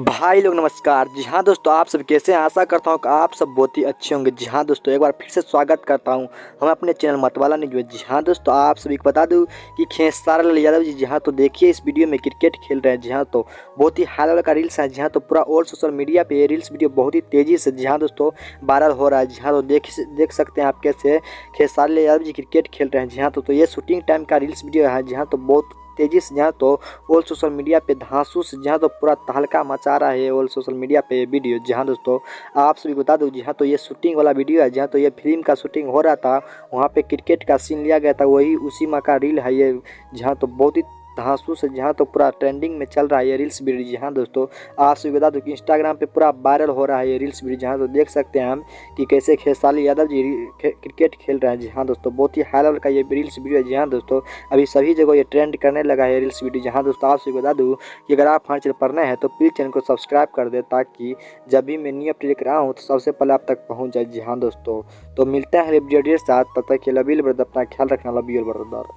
भाई लोग नमस्कार। जी हाँ दोस्तों, आप सब कैसे हैं? आशा करता हूँ कि आप सब बहुत ही अच्छे होंगे। जी हाँ दोस्तों, एक बार फिर से स्वागत करता हूँ हम अपने चैनल मतवाला न्यूज में। जी हाँ दोस्तों, आप सभी को बता दूँ कि खेसारी यादव जी, जी हाँ तो देखिए इस वीडियो में क्रिकेट खेल रहे हैं। जी हाँ तो बहुत ही हाई लेवल का रील्स है। जी हाँ तो पूरा ऑल सोशल मीडिया पे ये रील्स वीडियो बहुत ही तेज़ी से जी हाँ दोस्तों वायरल हो रहा है। जी हाँ तो देख सकते हैं आप कैसे खेसारी यादव जी क्रिकेट खेल रहे हैं। जी हाँ तो ये शूटिंग टाइम का रील्स वीडियो है। जी हाँ तो बहुत तेजी से जहाँ तो ऑल सोशल मीडिया पे धांसू से जहाँ तो पूरा तहलका मचा रहा है ऑल सोशल मीडिया पे ये वीडियो। जहाँ दोस्तों आप सभी बता दूँ, जी हाँ तो ये शूटिंग वाला वीडियो है। जहाँ तो ये फिल्म का शूटिंग हो रहा था, वहाँ पे क्रिकेट का सीन लिया गया था, वही उसी माह का रील है ये। जहाँ तो बहुत ही धांसू से जहाँ तो पूरा ट्रेंडिंग में चल रहा है ये रील्स वीडियो। जी हाँ दोस्तों, आप सभी बता दूँ कि इंस्टाग्राम पे पूरा वायरल हो रहा है ये रील्स वीडियो। जहाँ तो देख सकते हैं हम कि कैसे खेसारी यादव जी क्रिकेट खेल रहे हैं। जी हाँ दोस्तों, बहुत ही हाई लेवल का ये रील्स वीडियो है। जी हाँ दोस्तों, अभी सभी जगह ये ट्रेंड करने लगा है रील्स वीडियो। जहाँ दोस्तों आप सभी बता दूँ कि अगर आप हमारे चैनल पर नए हैं तो प्लीज़ चैनल को सब्सक्राइब कर दे, ताकि जब भी मैं न्यू अपडेट लेकर आऊँ तो सबसे पहले आप तक पहुँच जाए। जी हाँ दोस्तों, तो मिलते हैं वीडियो के साथ, तब तक के लिए लव यू ब्रदर, अपना ख्याल रखना। Love you brother.